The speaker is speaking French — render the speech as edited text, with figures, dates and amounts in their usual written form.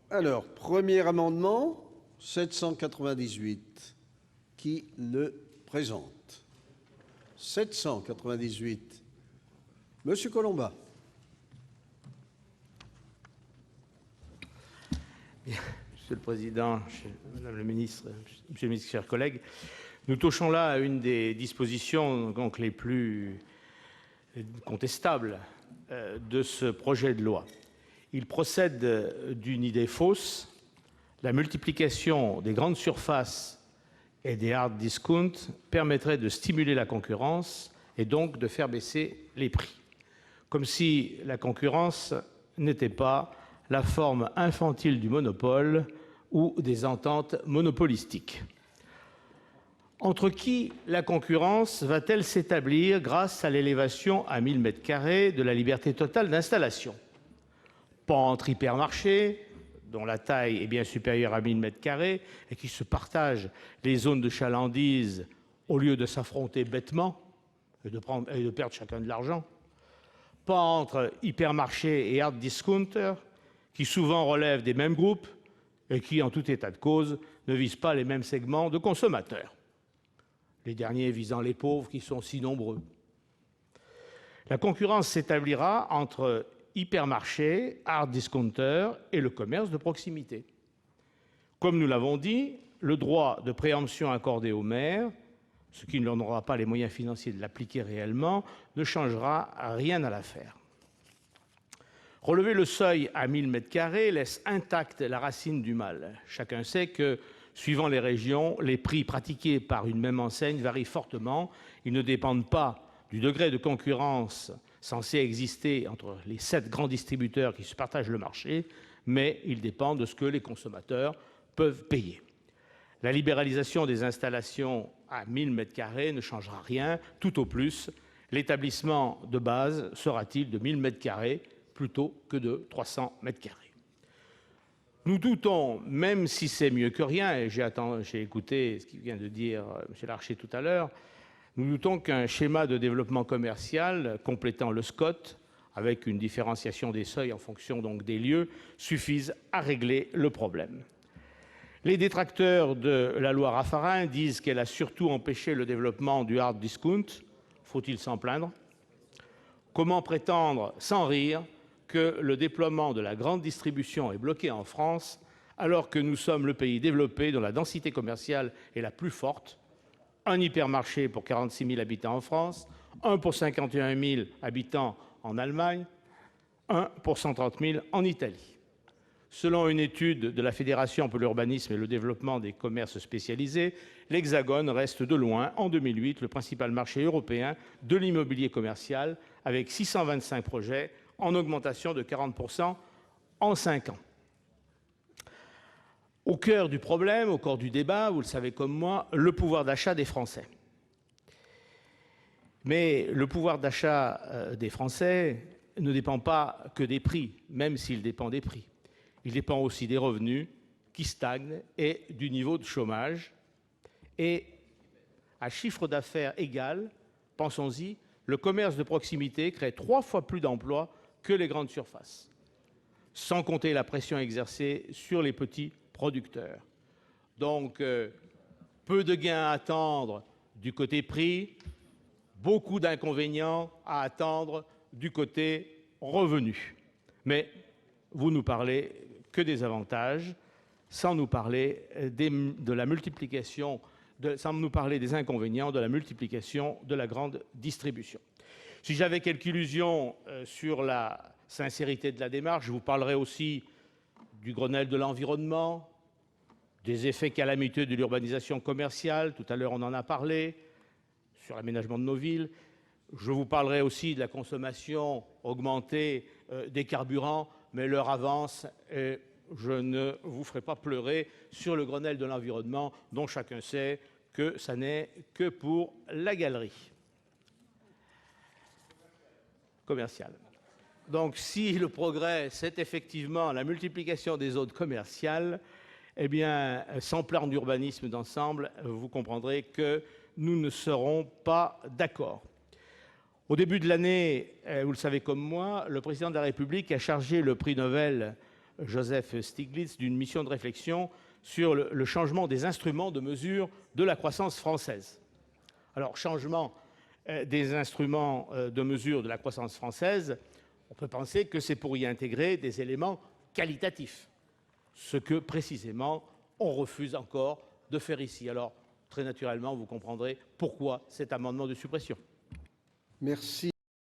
Alors, premier amendement, 798. Qui le présente? 798. Monsieur Colomba. Monsieur le Président, Madame le Ministre, Monsieur le Ministre, chers collègues, nous touchons là à une des dispositions donc, les plus contestables de ce projet de loi. Il procède d'une idée fausse. La multiplication des grandes surfaces et des hard discounts permettrait de stimuler la concurrence et donc de faire baisser les prix. Comme si la concurrence n'était pas la forme infantile du monopole ou des ententes monopolistiques. Entre qui la concurrence va-t-elle s'établir grâce à l'élévation à 1000 m² de la liberté totale d'installation? Pas entre hypermarchés, dont la taille est bien supérieure à 1000 m² et qui se partagent les zones de chalandise au lieu de s'affronter bêtement et de perdre chacun de l'argent. Pas entre hypermarchés et hard discounters, qui souvent relèvent des mêmes groupes et qui, en tout état de cause, ne visent pas les mêmes segments de consommateurs, les derniers visant les pauvres qui sont si nombreux. La concurrence s'établira entre hypermarchés, hard discounters et le commerce de proximité. Comme nous l'avons dit, le droit de préemption accordé aux maires, ce qui ne leur donnera pas les moyens financiers de l'appliquer réellement, ne changera rien à l'affaire. Relever le seuil à 1000 m² laisse intacte la racine du mal. Chacun sait que, suivant les régions, les prix pratiqués par une même enseigne varient fortement. Ils ne dépendent pas du degré de concurrence censé exister entre les 7 grands distributeurs qui se partagent le marché, mais ils dépendent de ce que les consommateurs peuvent payer. La libéralisation des installations à 1000 m² ne changera rien. Tout au plus, l'établissement de base sera-t-il de 1000 m² plutôt que de 300 m². Nous doutons, même si c'est mieux que rien, et j'ai écouté ce qu'il vient de dire M. Larcher tout à l'heure, nous doutons qu'un schéma de développement commercial complétant le SCOT, avec une différenciation des seuils en fonction donc des lieux, suffise à régler le problème. Les détracteurs de la loi Raffarin disent qu'elle a surtout empêché le développement du hard discount. Faut-il s'en plaindre? Comment prétendre, sans rire, que le déploiement de la grande distribution est bloqué en France, alors que nous sommes le pays développé dont la densité commerciale est la plus forte? Un hypermarché pour 46 000 habitants en France, un pour 51 000 habitants en Allemagne, un pour 130 000 en Italie. Selon une étude de la Fédération pour l'urbanisme et le développement des commerces spécialisés, l'Hexagone reste de loin, en 2008, le principal marché européen de l'immobilier commercial, avec 625 projets, en augmentation de 40% en 5 ans. Au cœur du problème, au cœur du débat, vous le savez comme moi, le pouvoir d'achat des Français. Mais le pouvoir d'achat des Français ne dépend pas que des prix, même s'il dépend des prix. Il dépend aussi des revenus qui stagnent et du niveau de chômage. Et à chiffre d'affaires égal, pensons-y, le commerce de proximité crée 3 fois plus d'emplois que les grandes surfaces, sans compter la pression exercée sur les petits producteurs. Donc, peu de gains à attendre du côté prix, beaucoup d'inconvénients à attendre du côté revenu. Mais vous nous parlez que des avantages, sans nous parler de la multiplication, sans nous parler des inconvénients de la multiplication de la grande distribution. Si j'avais quelques illusions sur la sincérité de la démarche, je vous parlerai aussi du Grenelle de l'environnement, des effets calamiteux de l'urbanisation commerciale, tout à l'heure on en a parlé, sur l'aménagement de nos villes. Je vous parlerai aussi de la consommation augmentée des carburants, mais l'heure avance et je ne vous ferai pas pleurer sur le Grenelle de l'environnement, dont chacun sait que ça n'est que pour la galerie commerciale. Donc, si le progrès, c'est effectivement la multiplication des zones commerciales, eh bien, sans plan d'urbanisme d'ensemble, vous comprendrez que nous ne serons pas d'accord. Au début de l'année, vous le savez comme moi, le président de la République a chargé le prix Nobel Joseph Stiglitz d'une mission de réflexion sur le changement des instruments de mesure de la croissance française. Alors, changement des instruments de mesure de la croissance française, on peut penser que c'est pour y intégrer des éléments qualitatifs, ce que précisément on refuse encore de faire ici. Alors, très naturellement, vous comprendrez pourquoi cet amendement de suppression. Merci.